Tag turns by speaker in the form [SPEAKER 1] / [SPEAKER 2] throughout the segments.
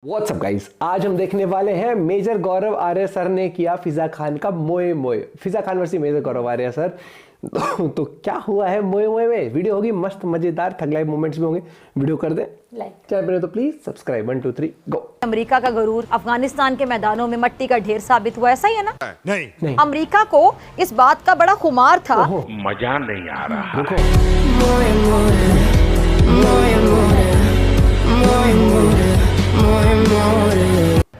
[SPEAKER 1] WhatsApp guys, आज हम देखने वाले हैं मेजर गौरव आर्य सर ने किया फिजा खान का मोए मोए। फिजा खान वर्सेस मेजर गौरव आर्य सर। तो क्या हुआ है मोए मोए में? वीडियो होगी मस्त मजेदार, थग लाइव मोमेंट्स भी होंगे। वीडियो कर दे लाइक, चैनल पर तो प्लीज सब्सक्राइब। 1 2 3 गो।
[SPEAKER 2] अमेरिका का गरूर अफगानिस्तान के मैदानों में मट्टी का ढेर साबित हुआ, ऐसा ही है ना?
[SPEAKER 1] नहीं।
[SPEAKER 2] अमेरिका को इस बात का बड़ा खुमार था।
[SPEAKER 3] मजा नहीं आ रहा।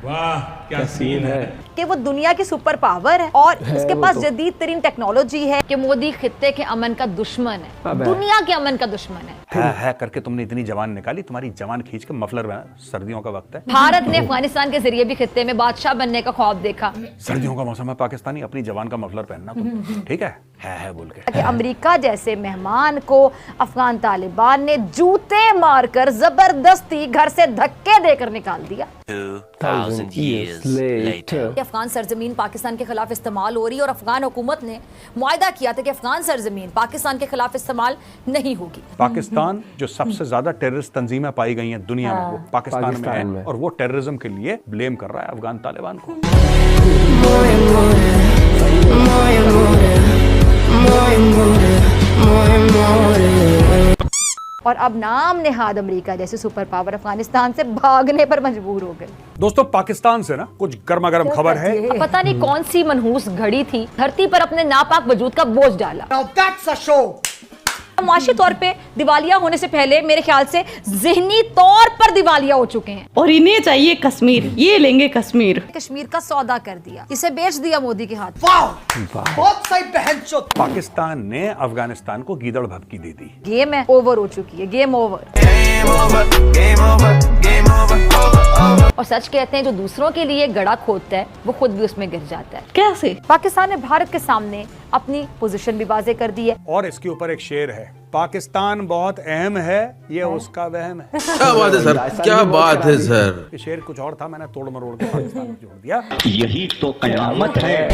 [SPEAKER 1] वाह क्या सीन है
[SPEAKER 2] कि वो दुनिया की सुपर पावर है और उसके पास जदीद तरीन टेक्नोलॉजी है कि मोदी खित्ते के अमन का दुश्मन है, दुनिया के अमन का दुश्मन है
[SPEAKER 4] करके तुमने इतनी जवान निकाली, तुम्हारी जवान खींच के मफलर बना। सर्दियों का वक्त है।
[SPEAKER 2] भारत ने अफगानिस्तान के जरिए भी खित्ते में बादशाह बनने का ख्वाब देखा।
[SPEAKER 4] सर्दियों का मौसम है, पाकिस्तानी अपनी जवान का मफलर पहनना तुम, ठीक है बोल के।
[SPEAKER 2] कि अमेरिका जैसे मेहमान को अफगान तालिबान ने जूते मारकर जबरदस्ती घर से धक्के देकर निकाल दिया।
[SPEAKER 5] 2000 years later.
[SPEAKER 2] अफगान सरजमीन पाकिस्तान के खिलाफ इस्तेमाल हो रही है और अफगान हुकूमत ने मुआहदा किया था कि अफगान सरजमीन पाकिस्तान के खिलाफ इस्तेमाल नहीं होगी।
[SPEAKER 4] पाकिस्तान जो सबसे ज्यादा टेररिस्ट तंजीमें पाई गई हैं दुनिया में, वो पाकिस्तान में है और वो टेररिज्म के लिए ब्लेम कर रहा है अफगान तालिबान को।
[SPEAKER 2] और अब नाम नेहाद अमेरिका जैसे सुपर पावर अफगानिस्तान से भागने पर मजबूर हो गए।
[SPEAKER 4] दोस्तों, पाकिस्तान से ना कुछ गर्मा गर्म खबर है।
[SPEAKER 2] अब पता नहीं कौन सी मनहूस घड़ी थी, धरती पर अपने नापाक वजूद का बोझ डाला। माशी तौर पे दिवालिया होने से पहले मेरे ख्याल से जहनी तौर पर दिवालिया हो चुके हैं
[SPEAKER 6] और इन्हें चाहिए कश्मीर, ये लेंगे कश्मीर।
[SPEAKER 2] कश्मीर का सौदा कर दिया, इसे बेच दिया मोदी के हाथ।
[SPEAKER 7] बहुत सही बहनचोद।
[SPEAKER 4] पाकिस्तान ने अफगानिस्तान को गीदड़ भभकी दे दी।
[SPEAKER 2] गेम है ओवर हो चुकी है, गेम ओवर। और सच कहते हैं जो दूसरों के लिए गड़ा खोदता है वो खुद भी उसमें गिर जाता है।
[SPEAKER 6] कैसे?
[SPEAKER 2] पाकिस्तान ने भारत के सामने अपनी पोजीशन भी वाज़ेह कर दी है।
[SPEAKER 4] और इसके ऊपर एक शेर है, पाकिस्तान बहुत अहम है, ये उसका वहम है।
[SPEAKER 5] क्या बात है सर, क्या बात है सर।
[SPEAKER 4] ये शेर कुछ और था, मैंने तोड़ मरोड़ के पाकिस्तान में जोड़ दिया।
[SPEAKER 3] यही तो कयामत है।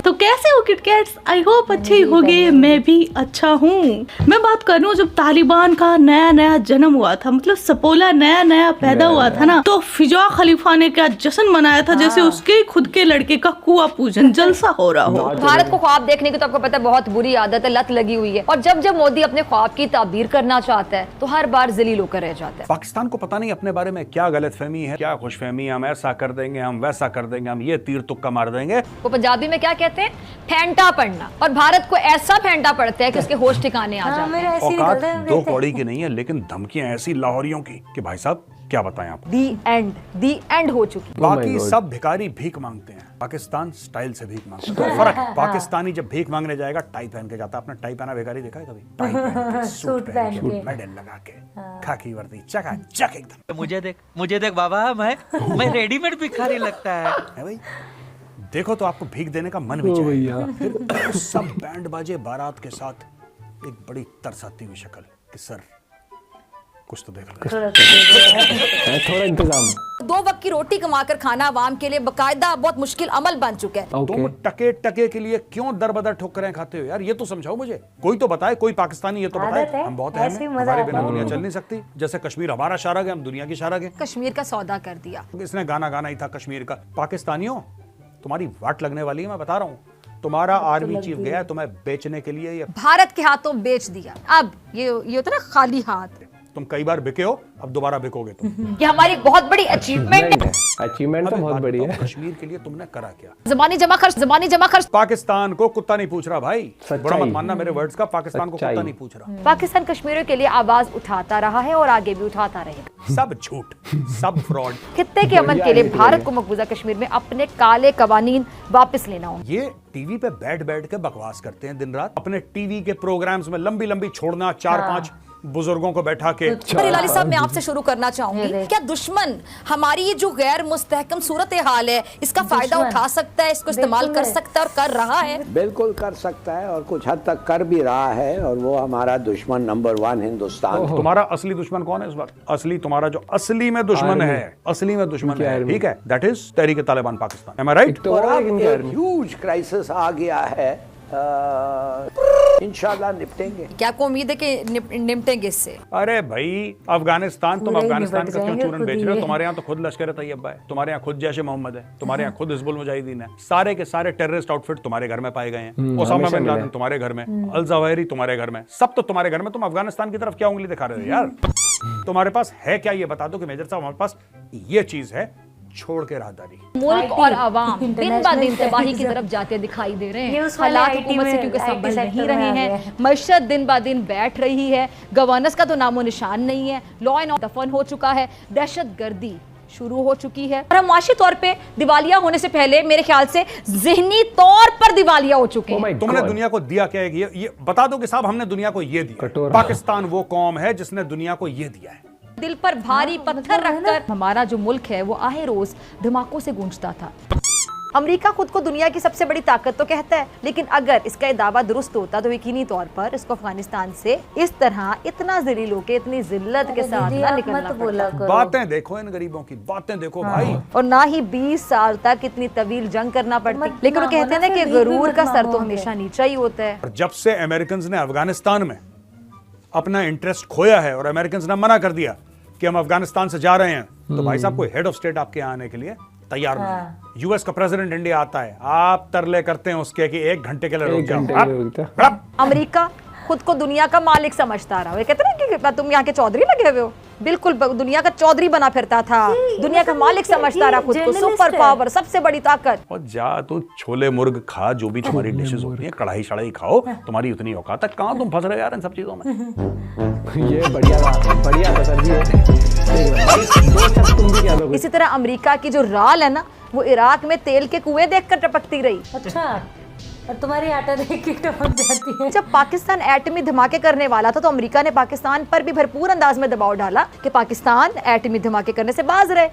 [SPEAKER 6] तो कैसे हो किटकैट्स? आई होप अच्छे ही होगे, मैं भी अच्छा हूँ। मैं बात कर रही हूँ जब तालिबान का नया जन्म हुआ था, मतलब सपोला नया पैदा हुआ था ना, तो फिजा खलीफा ने क्या जश्न मनाया था जैसे उसके खुद के लड़के का कुआं पूजन जलसा हो रहा हो।
[SPEAKER 2] भारत को ख्वाब देखने की तो आपको पता है बहुत बुरी आदत है, लत लगी हुई है। और जब मोदी अपने ख्वाब की ताबीर करना चाहता है तो हर बार जलील होकर रह जाता है।
[SPEAKER 4] पाकिस्तान को पता नहीं अपने बारे में क्या गलतफहमी है, क्या खुशफहमी, हम ऐसा कर देंगे, हम वैसा कर देंगे, हम ये तीर तुक्का मार देंगे।
[SPEAKER 2] वो पंजाबी में क्या कहते हैं, फेंटा पड़ना। और भारत को ऐसा फेंटा पड़ता है कि उसके होश ठिकाने आ जाते हैं।
[SPEAKER 4] औकात दो कौड़ी की नहीं है, लेकिन धमकियां ऐसी लाहौरियों की कि भाई साहब क्या बताएं आपको।
[SPEAKER 2] दी एंड हो चुकी।
[SPEAKER 4] बाकी सब भिखारी भीख मांगते हैं, पाकिस्तान स्टाइल से भीख मांगता है। फर्क, पाकिस्तानी जब भीख मांगने जाएगा टाई पहन के जाता है। आपने टाई पहना भिखारी देखा है कभी? टाई पहन के, सूट पहन के, मेडल लगा के, खाकी वर्दी, चकाचक एकदम।
[SPEAKER 8] मुझे देख बाबा, मैं रेडीमेड भिखारी लगता है
[SPEAKER 4] भाई। देखो तो आपको भीख देने का मन भी चाहिए। फिर सब बैंड बाजे बारात के साथ एक बड़ी तरसाती हुई शक्ल कि सर कुछ तो देख लो,
[SPEAKER 1] थोड़ा इंतजाम।
[SPEAKER 2] 2 वक्त की रोटी कमाकर खाना आवाम के लिए बकायदा बहुत मुश्किल अमल बन चुका है।
[SPEAKER 4] तुम टके के लिए क्यों दर बदर ठोकरें खाते हो यार? ये तो समझाओ मुझे। कोई तो बताए, कोई पाकिस्तानी ये तो बताए। हम बहुत अहम हैं, हमारे बिना दुनिया चल नहीं सकती। जैसे कश्मीर हमारा शारग है, हम दुनिया की शारग है।
[SPEAKER 2] कश्मीर का सौदा कर दिया।
[SPEAKER 4] इसने गाना ही था कश्मीर का। पाकिस्तानियों, तुम्हारी वाट लगने वाली है, मैं बता रहा हूँ। तुम्हारा आर्मी चीफ गया है तुम्हें बेचने के लिए, ये
[SPEAKER 2] भारत के हाथों बेच दिया। अब ये होता ना खाली हाथ।
[SPEAKER 4] तुम कई बार बिके हो, अब दोबारा बिकोगे तुम।
[SPEAKER 2] ये हमारी बहुत बड़ी अचीवमेंट है।
[SPEAKER 1] अचीवमेंट तो बहुत बड़ी है।
[SPEAKER 4] कश्मीर के लिए तुमने करा क्या?
[SPEAKER 2] ज़बानी जमा खर्च।
[SPEAKER 4] पाकिस्तान को कुत्ता नहीं पूछ रहा भाई, बुरा मत मानना मेरे वर्ड्स का। पाकिस्तान को कुत्ता नहीं पूछ रहा।
[SPEAKER 2] पाकिस्तान कश्मीरियों के लिए आवाज उठाता रहा है और आगे भी उठाता रहेगा।
[SPEAKER 4] सब झूठ, सब फ्रॉड।
[SPEAKER 2] खित्ते के अमन के लिए भारत को मकबूजा कश्मीर में अपने काले कवानीन वापस लेना होगा।
[SPEAKER 4] ये टीवी पे बैठ के बकवास करते हैं दिन रात। अपने टीवी के प्रोग्राम्स में लंबी छोड़ना, 4-5 बुजुर्गों को बैठा के।
[SPEAKER 2] लाली साहब, मैं आपसे शुरू करना चाहूंगी, क्या दुश्मन हमारी ये जो गैर मुस्तहकम सूरत हाल है इसका फायदा उठा सकता है, इसको इस्तेमाल कर सकता है और कर रहा है?
[SPEAKER 9] बिल्कुल कर सकता है और कुछ हद तक कर भी रहा है। और वो हमारा दुश्मन नंबर 1 हिंदुस्तान।
[SPEAKER 4] तुम्हारा असली दुश्मन कौन है इस वक्त? असली तुम्हारा जो असली में दुश्मन है, असली में दुश्मन है, ठीक है, that is Tehreek Taliban Pakistan. Am I right?
[SPEAKER 9] और अब एक ह्यूज क्राइसिस आ गया है इंशाल्लाह निपटेंगे।
[SPEAKER 2] क्या आपको उम्मीद है कि निपटेंगे इससे?
[SPEAKER 4] अरे भाई अफगानिस्तान, तुम
[SPEAKER 10] पूरे ही
[SPEAKER 4] अफगानिस्तान
[SPEAKER 10] निपट
[SPEAKER 4] का क्यों
[SPEAKER 10] जाएंगे
[SPEAKER 4] चूरन
[SPEAKER 10] खुद
[SPEAKER 4] बेच
[SPEAKER 10] ही
[SPEAKER 4] रहे हो?
[SPEAKER 10] है।
[SPEAKER 4] तुम्हारे यहाँ तो खुद लश्कर तैयबा है, तुम्हारे यहाँ खुद जैश मोहम्मद है, तुम्हारे यहाँ खुद हिजबुल मुजाहिदीन है, सारे के सारे टेररिस्ट आउटफिट तुम्हारे घर में पाए गए हैं। ओसामा बिन लादेन तुम्हारे घर में, अल जवाहिरी तुम्हारे घर में, सब तो तुम्हारे घर में। तुम अफगानिस्तान की तरफ क्या उंगली दिखा रहे हो यार? तुम्हारे पास है क्या ये बता दो कि मेजर साहब हमारे पास ये चीज है, छोड़ के राहदारी।
[SPEAKER 2] मुल्क और आवाम दिन ब दिन तबाही की तरफ जाते दिखाई दे रहे हैं। हालात हुकूमत से क्योंकि संभल नहीं रहे हैं, मईशत दिन ब दिन बैठ रही है, गवर्नेंस का तो नामो निशान नहीं है, लॉ एंड ऑर्डर दफन हो चुका है, दहशतगर्दी शुरू हो चुकी है और हम माशी तौर पे दिवालिया होने से पहले मेरे ख्याल से ज़हनी तौर पर दिवालिया हो चुके हैं।
[SPEAKER 4] तुमने दुनिया को दिया क्या है? ये बता दो कि साहब हमने दुनिया को ये दिया। पाकिस्तान वो कौम है जिसने दुनिया को ये दिया है।
[SPEAKER 2] दिल पर भारी पत्थर रखकर हमारा जो मुल्क है वो आए रोज धमाकों से गूंजता था। अमेरिका खुद को दुनिया की सबसे बड़ी ताकत तो कहता है, लेकिन अगर इसका दावा दुरुस्त होता तो यकीनी तौर पर इसको अफगानिस्तान से इस तरह इतना ज़लील होके इतनी जिल्लत के साथ ना निकलना पड़ता।
[SPEAKER 4] बातें देखो इन गरीबों की, बातें देखो भाई।
[SPEAKER 2] और ना ही 20 साल तक इतनी तवील जंग करना पड़ती, लेकिन वो कहते हैं ना कि गरूर का सर तो हमेशा नीचा ही होता है।
[SPEAKER 4] और जब से अमेरिकन ने अफगानिस्तान में अपना इंटरेस्ट खोया है और अमेरिकन ने मना कर दिया कि हम अफगानिस्तान से जा रहे हैं, तो भाई साहब कोई हेड ऑफ स्टेट आपके यहाँ आने के लिए तैयार नहीं। यूएस का प्रेसिडेंट इंडिया आता है, आप तरले करते हैं उसके कि 1 घंटे के लिए रुक जाओ।
[SPEAKER 2] अमेरिका खुद को दुनिया का मालिक समझता रहा। कहते ना कि तुम यहाँ के चौधरी लगे हुए हो, बिल्कुल दुनिया का चौधरी बना फिरता था, दुनिया का मालिक समझता रहा खुद को, सुपर पावर, सबसे बड़ी ताकत।
[SPEAKER 4] और जा तू छोले मुर्ग खा, जो भी तुम्हारी डिशेस होती हैं, कढ़ाई शढ़ाई खाओ, तुम्हारी उतनी औकात है। कहाँ तुम फंस रहे हो यार इन सब चीजों में?
[SPEAKER 1] ये बढ़िया था सर जी।
[SPEAKER 2] इसी तरह अमेरिका की जो राल है ना, वो इराक में तेल के कुएं देखकर टपकती रही।
[SPEAKER 10] अच्छा, और तुम्हारी आटा देख के टपक जाती है।
[SPEAKER 2] जब पाकिस्तान एटमी धमाके करने वाला था तो अमेरिका ने पाकिस्तान पर भी भरपूर अंदाज में दबाव डाला कि पाकिस्तान एटमी धमाके करने से बाज रहे।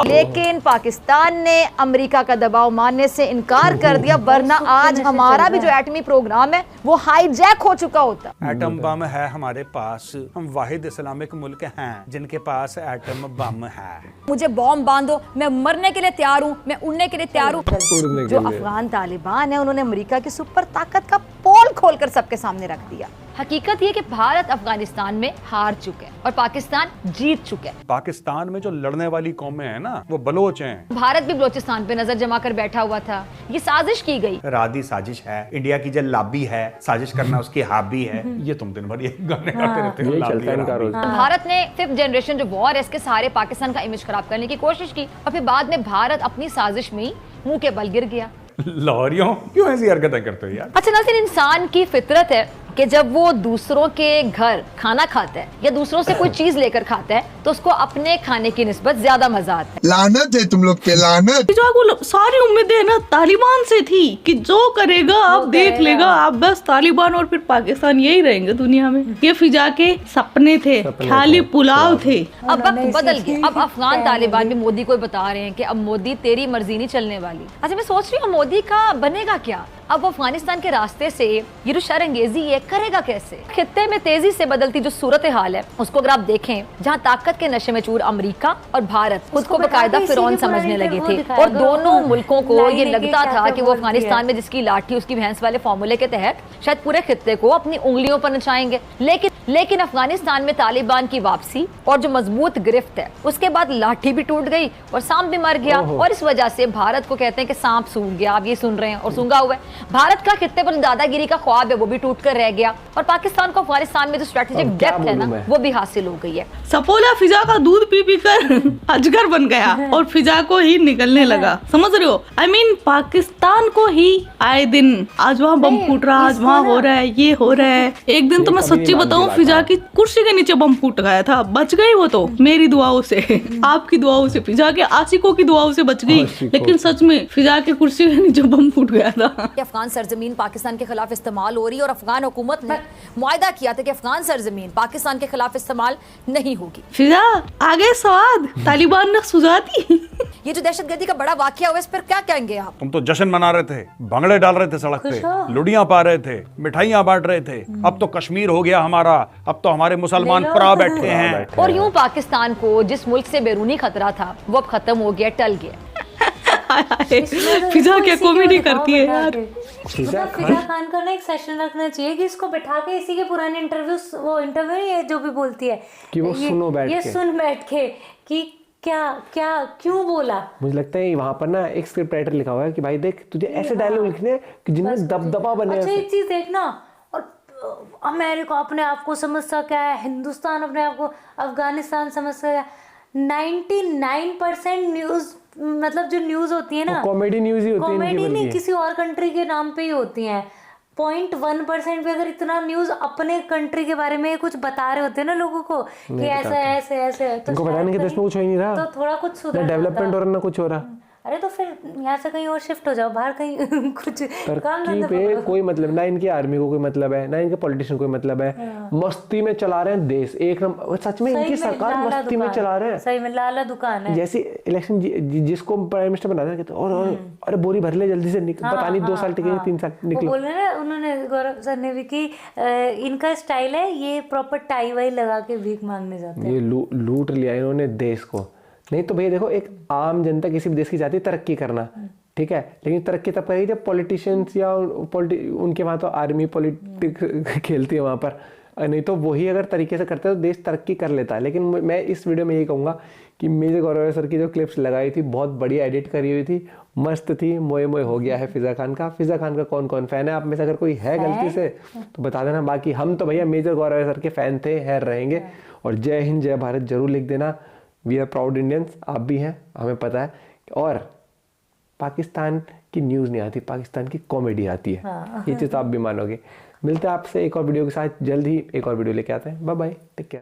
[SPEAKER 2] लेकिन पाकिस्तान ने अमेरिका का दबाव मानने से इनकार कर दिया, वरना आज हमारा भी जो एटमी प्रोग्राम है वो हाईजैक हो चुका होता।
[SPEAKER 4] एटम बम है हमारे पास, हम वाहिद इस्लामिक मुल्क हैं जिनके पास एटम बम है।
[SPEAKER 2] मुझे बॉम्ब बांधो, मैं मरने के लिए तैयार हूँ, मैं उड़ने के लिए तैयार हूँ। जो अफगान तालिबान है उन्होंने अमेरिका की सुपर ताकत का पोल खोलकर सबके सामने रख दिया। हकीकत ये कि भारत अफगानिस्तान में हार चुके हैं और पाकिस्तान जीत चुके हैं।
[SPEAKER 4] पाकिस्तान में जो लड़ने वाली कौमें हैं ना, वो बलोच हैं।
[SPEAKER 2] भारत भी बलोचिस्तान पे नजर जमा कर बैठा हुआ था। ये साजिश की गई,
[SPEAKER 4] राधी साजिश है। इंडिया की जो लाबी है, साजिश करना उसकी हाबी है। ये तुम दिन भर ये गाने गाते रहते हो, लाबी है, राबी।
[SPEAKER 2] भारत ने 5th जनरेशन जो वॉर है इसके सहारे पाकिस्तान का इमेज खराब करने की कोशिश की और फिर बाद में भारत अपनी साजिश में मुंह के बल गिर गया।
[SPEAKER 4] लाहौरियों क्यों ऐसी हरकतें करते हो यार?
[SPEAKER 2] अच्छा नाज़रीन, इंसान की फितरत है कि जब वो दूसरों के घर खाना खाता है या दूसरों से कोई चीज लेकर खाता है तो उसको अपने खाने की निस्बत ज्यादा मजा आता है।
[SPEAKER 11] लानत है तुम लोग पे, लानत।
[SPEAKER 6] जो सारी उम्मीदें ना तालिबान से थी कि जो करेगा आप देख लेगा, आप बस तालिबान और फिर पाकिस्तान यही रहेंगे दुनिया में। ये फिजा के सपने थे, खाली पुलाव थे।
[SPEAKER 2] अब वक्त बदल गया। अब अफगान तालिबान भी मोदी को बता रहे हैं कि अब मोदी तेरी मर्जी नहीं चलने वाली। अच्छा मैं सोच रही हूँ मोदी का बनेगा क्या? अब अफगानिस्तान के रास्ते से ये जो शरंगेजी है करेगा कैसे? खित्ते में तेजी से बदलती जो सूरत हाल है उसको अगर आप देखें, जहाँ ताकत के नशे में चूर अमेरिका और भारत खुद को बाकायदा फिरौन समझने लगे थे और दोनों मुल्कों को ये लगता था कि वो अफगानिस्तान में जिसकी लाठी उसकी भैंस वाले फॉर्मूले के तहत शायद पूरे खित्ते को अपनी उंगलियों पर नचाएंगे। लेकिन अफगानिस्तान में तालिबान की वापसी और जो मजबूत गिरफ्त है उसके बाद लाठी भी टूट गई और सांप भी मर गया और इस वजह से भारत को कहते हैं कि सांप सूंघ गया। आप ये सुन रहे हैं और सूंघा हुआ है। भारत का खित्ते पर दादागिरी का ख्वाब है वो भी टूट कर रह गया और पाकिस्तान को अफगानिस्तान में जो स्ट्रेटेजिक डेप्थ है ना वो भी हासिल हो गई है।
[SPEAKER 6] सपोला फिजा का दूध पी पी कर अजगर बन गया और फिजा को ही निकलने लगा, समझ रहे हो? I mean, पाकिस्तान को ही आए दिन आज वहाँ बम फूट रहा, आज वहाँ हो रहा है, ये हो रहा है। एक दिन तो मैं सच्ची बताऊँ, फिजा की कुर्सी के नीचे बम फूट गया था, बच गई वो तो मेरी दुआओं से, आपकी दुआओं से, फिजा के आशिकों की दुआओं से बच गई। लेकिन सच में फिजा की कुर्सी के नीचे बम फूट गया था।
[SPEAKER 2] अफगान सरजमीन पाकिस्तान के खिलाफ इस्तेमाल हो रही है और अफगान हुकूमत ने मुआहदा किया था कि अफगान सरजमीन पाकिस्तान के खिलाफ इस्तेमाल नहीं होगी।
[SPEAKER 6] फिजा आगे स्वाद तालिबान ने सुझा दी।
[SPEAKER 2] ये जो दहशतगर्दी का बड़ा वाकया हुआ इस पर क्या कहेंगे आप?
[SPEAKER 4] तुम तो जश्न मना रहे थे, भंगड़े डाल रहे थे सड़क पे, लुडियां पा रहे थे, मिठाइयां बांट रहे थे। अब तो कश्मीर हो गया हमारा, अब तो हमारे मुसलमान परा बैठे हैं।
[SPEAKER 2] और यूं पाकिस्तान को जिस मुल्क से बैरूनी खतरा था वो अब खत्म हो गया, टल गया।
[SPEAKER 6] फिजा क्या कॉमेडी करती है यार।
[SPEAKER 10] फिजा खान का ना एक सेशन रखना चाहिए कि इसको बिठा के इसी के पुराने इंटरव्यू, वो इंटरव्यू ये जो भी बोलती है
[SPEAKER 1] कि वो सुनो बैठ
[SPEAKER 10] ये
[SPEAKER 1] के,
[SPEAKER 10] सुन बैठ के कि क्या क्या क्यों बोला। मुझे
[SPEAKER 1] लगता है वहां पर ना एक स्क्रिप्ट राइटर लिखा हुआ है कि भाई देख तुझे ऐसे डायलॉग लिखने हैं कि जिनमें दबदबा बने।
[SPEAKER 10] अच्छा एक चीज देखना, और अमेरिका अपने आप को समझता क्या है, हिंदुस्तान अपने आप को अफगानिस्तान समझता है। 99% न्यूज, मतलब जो न्यूज होती है ना,
[SPEAKER 1] कॉमेडी न्यूज ही होती है,
[SPEAKER 10] कॉमेडी नहीं किसी और कंट्री के नाम पे ही होती हैं। 0.1% पे अगर इतना न्यूज अपने कंट्री के बारे में कुछ बता रहे होते हैं ना लोगों को कि ऐसा है ऐसे ऐसे, तो
[SPEAKER 1] बताने के देश में कुछ हो ही नहीं रहा,
[SPEAKER 10] तो थोड़ा कुछ सुधर,
[SPEAKER 1] ना डेवलपमेंट हो रहा ना कुछ हो रहा।
[SPEAKER 10] अरे तो फिर यहाँ से कहीं और शिफ्ट हो जाओ, बाहर कहीं कुछ काम धंधा
[SPEAKER 1] पे कोई मतलब ना, इनकी आर्मी को कोई मतलब है ना, इनके पॉलिटिशियन कोई मतलब है। मस्ती में चला रहे हैं देश एक नंबर, सच में इनकी सरकार मस्ती में चला रहे हैं।
[SPEAKER 10] सही में लाला दुकान है।
[SPEAKER 1] जैसे इलेक्शन जिसको प्राइम मिनिस्टर बनाना है और अरे बोरी भर ले जल्दी से, पता नहीं 2 साल टिके 3 साल निकलो।
[SPEAKER 10] बोल रहे ना उन्होंने, गौरव सर ने भी कि इनका स्टाइल है ये प्रॉपर टाई वाई लगा के भीख मांगने जाते हैं।
[SPEAKER 1] ये लूट लिया इन्होंने देश को। नहीं तो भैया देखो, एक आम जनता किसी भी देश की जाती है तरक्की करना, ठीक है, लेकिन तरक्की तब करेगी जब पॉलिटिशियंस या उनके वहाँ तो आर्मी पॉलिटिक्स खेलती है वहाँ पर, नहीं तो वही अगर तरीके से करते हैं तो देश तरक्की कर लेता है। लेकिन मैं इस वीडियो में यही कहूँगा कि मेजर गौरव सर की जो क्लिप्स लगाई थी बहुत बढ़िया एडिट करी हुई थी, मस्त थी, मोए मोए हो गया है फिजा खान का। फिजा खान का कौन कौन फैन है आप में से, अगर कोई है गलती से तो बता देना। बाकी हम तो भैया मेजर गौरव सर के फैन थे, है, रहेंगे। और जय हिंद जय भारत जरूर लिख देना। वी आर प्राउड इंडियंस, आप भी हैं, हमें पता है। और पाकिस्तान की न्यूज़ नहीं आती, पाकिस्तान की कॉमेडी आती है। ये चीज़ आप भी मानोगे। मिलते हैं आपसे एक और वीडियो के साथ, जल्द ही एक और वीडियो लेके आते हैं। Bye bye, take care.